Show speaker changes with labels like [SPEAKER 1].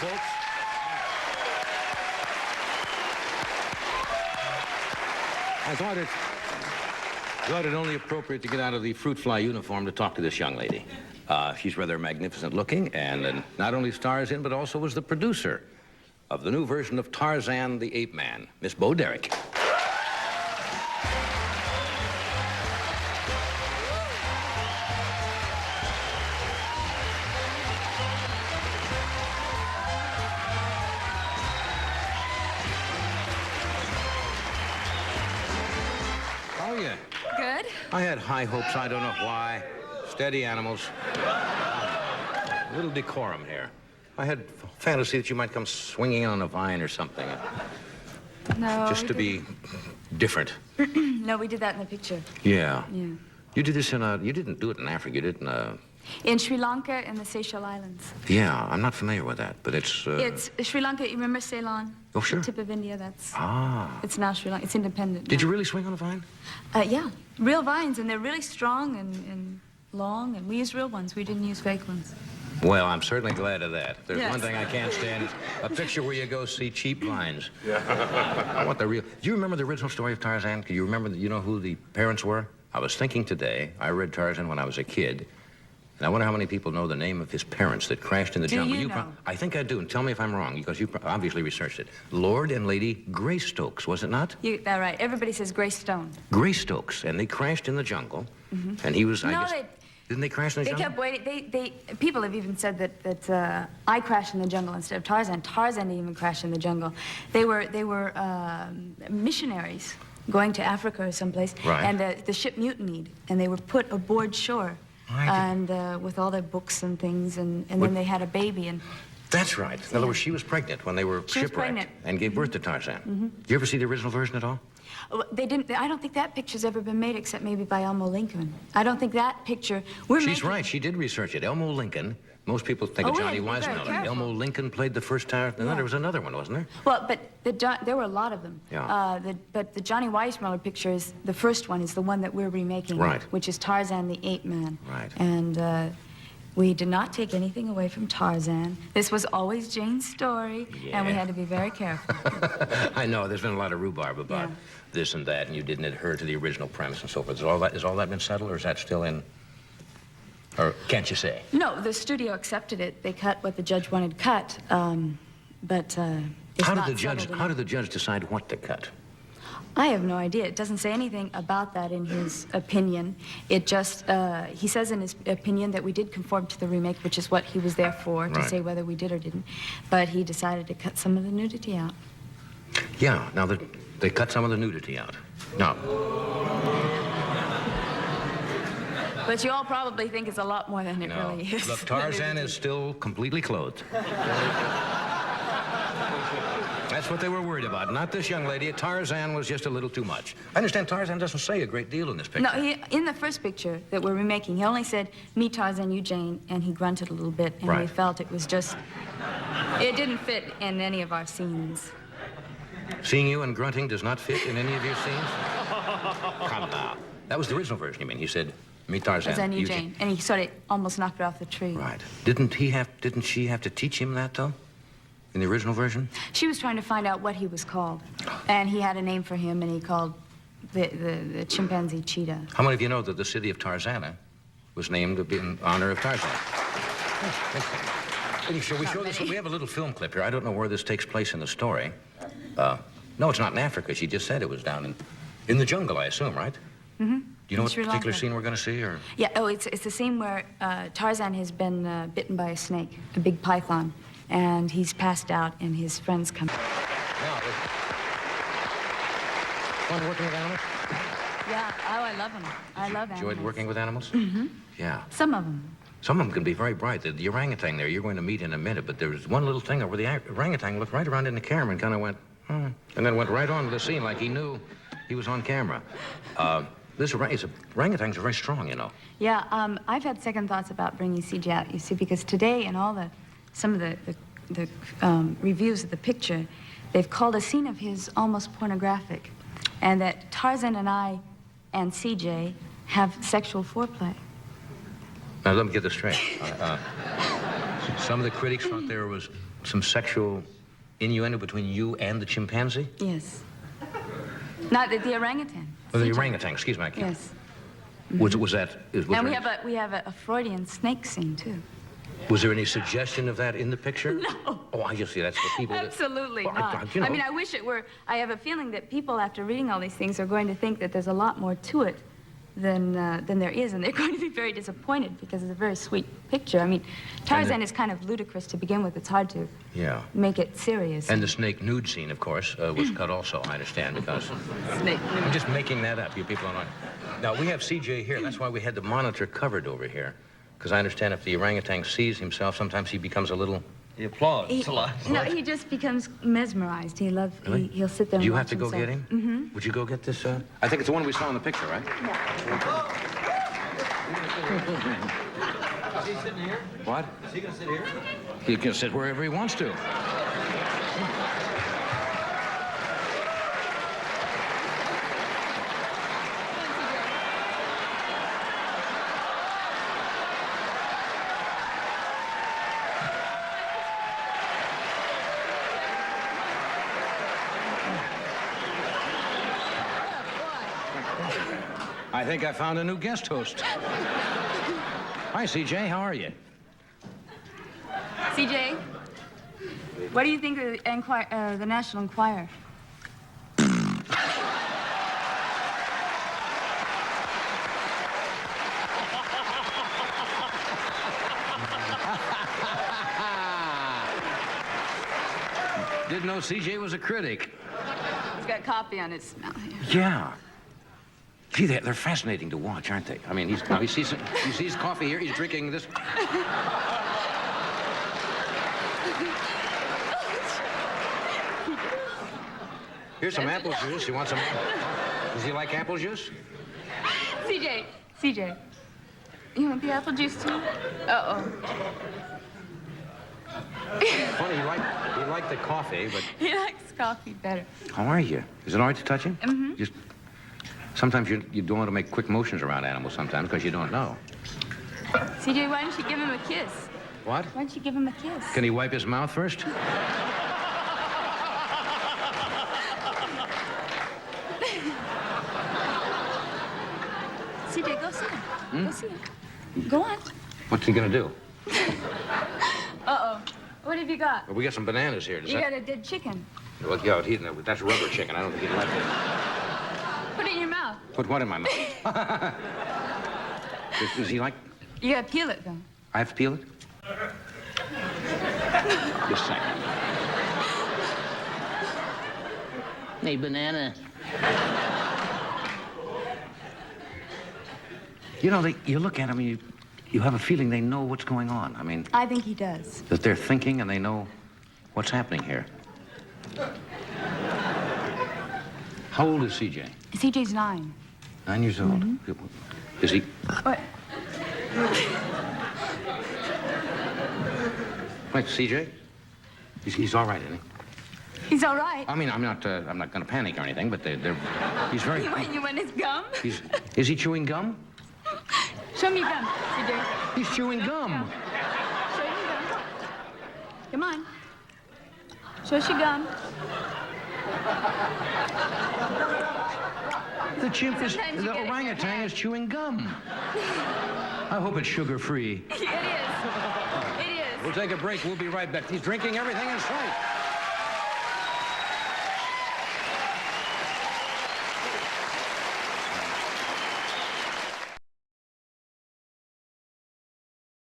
[SPEAKER 1] folks. I thought it only appropriate to get out of the fruit fly uniform to talk to this young lady. She's rather magnificent looking, and not only stars in, but also was the producer of the new version of Tarzan the Ape Man, Miss Bo Derek.
[SPEAKER 2] Good.
[SPEAKER 1] I had high hopes, I don't know why. Steady animals. A little decorum here. I had fantasy that you might come swinging on a vine or something.
[SPEAKER 2] No.
[SPEAKER 1] Just to be different.
[SPEAKER 2] No, we did that in the picture.
[SPEAKER 1] Yeah.
[SPEAKER 2] Yeah.
[SPEAKER 1] You did this you didn't do it in Africa, you did it
[SPEAKER 2] In Sri Lanka and the Seychelles Islands.
[SPEAKER 1] Yeah, I'm not familiar with that, but it's...
[SPEAKER 2] It's Sri Lanka, you remember Ceylon?
[SPEAKER 1] Oh, sure.
[SPEAKER 2] The tip of India, that's...
[SPEAKER 1] Ah.
[SPEAKER 2] It's now Sri Lanka, it's independent
[SPEAKER 1] Did
[SPEAKER 2] now.
[SPEAKER 1] you really swing on a vine?
[SPEAKER 2] Yeah, real vines, and they're really strong and long, and we use real ones. We didn't use fake ones.
[SPEAKER 1] Well, I'm certainly glad of that. There's
[SPEAKER 2] Yes.
[SPEAKER 1] one thing I can't stand is a picture where you go see cheap vines. I want the real... Do you remember the original story of Tarzan? Do you remember, you know who the parents were? I was thinking today, I read Tarzan when I was a kid, and I wonder how many people know the name of his parents that crashed in the jungle.
[SPEAKER 2] Do you know?
[SPEAKER 1] I think I do, and tell me if I'm wrong, because you obviously researched it. Lord and Lady Greystoke, was it not?
[SPEAKER 2] That's right. Everybody says Greystone.
[SPEAKER 1] Greystokes, and they crashed in the jungle, and he was, I
[SPEAKER 2] No,
[SPEAKER 1] guess... Didn't they crash in the
[SPEAKER 2] They
[SPEAKER 1] jungle?
[SPEAKER 2] kept waiting. People have even said that I crashed in the jungle instead of Tarzan. Tarzan didn't even crash in the jungle. They were missionaries going to Africa or someplace,
[SPEAKER 1] Right.
[SPEAKER 2] and the ship mutinied, and they were put aboard shore, and with all their books and things, and then they had a baby, and
[SPEAKER 1] That's right. In other words, she was pregnant when they were
[SPEAKER 2] She was
[SPEAKER 1] shipwrecked
[SPEAKER 2] pregnant.
[SPEAKER 1] and gave birth to Tarzan. Did you ever see the original version at all?
[SPEAKER 2] they didn't. I don't think that picture's ever been made except maybe by Elmo Lincoln. I don't think that picture.
[SPEAKER 1] She's right. She did research it. Elmo Lincoln. Most people think of
[SPEAKER 2] Oh,
[SPEAKER 1] Johnny
[SPEAKER 2] wait, be very
[SPEAKER 1] Weissmuller.
[SPEAKER 2] careful.
[SPEAKER 1] Elmo Lincoln played the first Tarzan.
[SPEAKER 2] Yeah.
[SPEAKER 1] There was another one, wasn't there?
[SPEAKER 2] Well, but there were a lot of them.
[SPEAKER 1] Yeah.
[SPEAKER 2] But the Johnny Weissmuller picture is the first one, is the one that we're remaking,
[SPEAKER 1] Right.
[SPEAKER 2] which is Tarzan the Ape Man.
[SPEAKER 1] Right.
[SPEAKER 2] And we did not take anything away from Tarzan. This was always Jane's story, and we
[SPEAKER 1] Yeah.
[SPEAKER 2] had to be very careful.
[SPEAKER 1] I know. There's been a lot of rhubarb about
[SPEAKER 2] Yeah.
[SPEAKER 1] this and that, and you didn't adhere to the original premise and so forth. Has all that been settled, or is that still in? Or can't you say?
[SPEAKER 2] No, the studio accepted it. They cut what the judge wanted cut, but it's
[SPEAKER 1] How
[SPEAKER 2] not
[SPEAKER 1] did
[SPEAKER 2] settled
[SPEAKER 1] the judge decide what to cut?
[SPEAKER 2] I have no idea. It doesn't say anything about that in his opinion. It just, he says in his opinion that we did conform to the remake, which is what he was there for, to
[SPEAKER 1] Right.
[SPEAKER 2] say whether we did or didn't. But he decided to cut some of the nudity out.
[SPEAKER 1] Yeah. Now they cut some of the nudity out. Now.
[SPEAKER 2] But you all probably think it's a lot more than it
[SPEAKER 1] No.
[SPEAKER 2] really is.
[SPEAKER 1] Look, Tarzan is still completely clothed. That's what they were worried about. Not this young lady. Tarzan was just a little too much. I understand Tarzan doesn't say a great deal in this picture.
[SPEAKER 2] No, in the first picture that we're remaking, he only said, me, Tarzan, you, Jane, and he grunted a little bit, and we
[SPEAKER 1] Right.
[SPEAKER 2] felt it was just, it didn't fit in any of our scenes.
[SPEAKER 1] Seeing you and grunting does not fit in any of your scenes? Come now. That was the original version, you mean? He said, me, Tarzan.
[SPEAKER 2] Tarzan, you, Jane. And he sort of almost knocked her off the tree.
[SPEAKER 1] Right. Didn't she have to teach him that, though? In the original version?
[SPEAKER 2] She was trying to find out what he was called, and he had a name for him, and he called the chimpanzee Cheetah.
[SPEAKER 1] How many of you know that the city of Tarzana was named in honor of Tarzan? Shall we show this? We have a little film clip here. I don't know where this takes place in the story. No, it's not in Africa. She just said it was down in the jungle, I assume, right? Mm-hmm. Do you know
[SPEAKER 2] In
[SPEAKER 1] what
[SPEAKER 2] Sri
[SPEAKER 1] particular
[SPEAKER 2] Lanka.
[SPEAKER 1] scene we're going to see, or?
[SPEAKER 2] Yeah, it's the scene where Tarzan has been bitten by a snake, a big python, and he's passed out, and his friends come.
[SPEAKER 1] Yeah. Fun working with animals?
[SPEAKER 2] Yeah, oh, I love them. I love animals.
[SPEAKER 1] Enjoyed working with animals? Mm-hmm. Yeah.
[SPEAKER 2] Some of them.
[SPEAKER 1] Some of them can be very bright. The orangutan there, you're going to meet in a minute, but there's one little thing where the orangutan looked right around in the camera and kind of went, and then went right on to the scene like he knew he was on camera. Orangutans are very strong, you know.
[SPEAKER 2] Yeah, I've had second thoughts about bringing CJ out, you see, because today in some of the reviews of the picture, they've called a scene of his almost pornographic, and that Tarzan and I and CJ have sexual foreplay.
[SPEAKER 1] Now, let me get this straight. Some of the critics thought there was some sexual innuendo between you and the chimpanzee?
[SPEAKER 2] Yes. Not the orangutan.
[SPEAKER 1] Or the
[SPEAKER 2] CJ.
[SPEAKER 1] orangutan, excuse me. I can't.
[SPEAKER 2] Yes.
[SPEAKER 1] Was that... Was
[SPEAKER 2] And
[SPEAKER 1] there
[SPEAKER 2] we have a Freudian snake scene, too.
[SPEAKER 1] Was there any suggestion of that in the picture?
[SPEAKER 2] No.
[SPEAKER 1] Oh, I just see that's for people that...
[SPEAKER 2] Absolutely
[SPEAKER 1] Well,
[SPEAKER 2] not.
[SPEAKER 1] you know.
[SPEAKER 2] I mean, I wish it were. I have a feeling that people, after reading all these things, are going to think that there's a lot more to it than there is, and they're going to be very disappointed because it's a very sweet picture. I mean, Tarzan is kind of ludicrous to begin with. It's hard to
[SPEAKER 1] Yeah.
[SPEAKER 2] make it serious.
[SPEAKER 1] And the snake nude scene, of course, was cut also, I understand, because...
[SPEAKER 2] Snake.
[SPEAKER 1] I'm just making that up. You people don't know. Now, we have CJ here. That's why we had the monitor covered over here. Because I understand if the orangutan sees himself, sometimes he becomes a little...
[SPEAKER 3] He applauds a lot.
[SPEAKER 2] No, he just becomes mesmerized. He loves.
[SPEAKER 1] Really?
[SPEAKER 2] He'll sit there.
[SPEAKER 1] Do
[SPEAKER 2] and
[SPEAKER 1] you
[SPEAKER 2] watch
[SPEAKER 1] have to go
[SPEAKER 2] himself.
[SPEAKER 1] get him?
[SPEAKER 2] Mm-hmm.
[SPEAKER 1] Would you go get this? I think it's the one we saw in the picture, right?
[SPEAKER 3] Is he sitting here?
[SPEAKER 1] What?
[SPEAKER 3] Is he going to sit here?
[SPEAKER 1] He can sit wherever he wants to. I think I found a new guest host. Hi, CJ. How are you?
[SPEAKER 2] CJ, what do you think of the National Enquirer?
[SPEAKER 1] Didn't know CJ was a critic.
[SPEAKER 2] He's got coffee on his mouth here.
[SPEAKER 1] Yeah. Gee, they're fascinating to watch, aren't they? I mean, he sees coffee here. He's drinking this. Here's some apple juice. You want some? Does he like apple juice?
[SPEAKER 2] CJ, you want the apple juice too? Uh-oh.
[SPEAKER 1] Funny, he liked the coffee, but...
[SPEAKER 2] He likes coffee better.
[SPEAKER 1] How are you? Is it all right to touch him?
[SPEAKER 2] Mm-hmm.
[SPEAKER 1] Just... Sometimes you don't want to make quick motions around animals sometimes because you don't know.
[SPEAKER 2] CJ, why don't you give him a kiss?
[SPEAKER 1] What?
[SPEAKER 2] Why don't you give him a kiss?
[SPEAKER 1] Can he wipe his mouth first?
[SPEAKER 2] CJ, go see him. Go see him. Go on.
[SPEAKER 1] What's he going to do?
[SPEAKER 2] Uh-oh. What have you got?
[SPEAKER 1] Well, we got some bananas here.
[SPEAKER 2] You got a dead chicken.
[SPEAKER 1] Well, yeah, that's rubber chicken. I don't think he'd like it.
[SPEAKER 2] Put it in your mouth.
[SPEAKER 1] Put what in my mouth? Does he like...
[SPEAKER 2] You gotta peel it, though.
[SPEAKER 1] I have to peel it? Just a second.
[SPEAKER 4] Hey, banana.
[SPEAKER 1] You know, you look at them and you have a feeling they know what's going on. I mean,
[SPEAKER 2] I think he does.
[SPEAKER 1] that they're thinking and they know what's happening here. How old is CJ?
[SPEAKER 2] CJ's 9.
[SPEAKER 1] 9 years old. Is he...
[SPEAKER 2] What?
[SPEAKER 1] Wait, CJ? He's all right, isn't he?
[SPEAKER 2] He's all right.
[SPEAKER 1] I mean, I'm not going to panic or anything, but he's very...
[SPEAKER 2] You want his gum?
[SPEAKER 1] Is he chewing gum?
[SPEAKER 2] Show me your gum, CJ.
[SPEAKER 1] He's chewing gum.
[SPEAKER 2] Show your gum. Come on. Show us your gum. Sometimes you
[SPEAKER 1] The
[SPEAKER 2] get it in your
[SPEAKER 1] orangutan
[SPEAKER 2] hand.
[SPEAKER 1] is chewing gum. I hope it's sugar-free.
[SPEAKER 2] It is. It is.
[SPEAKER 1] We'll take a break. We'll be right back. He's drinking everything in sight.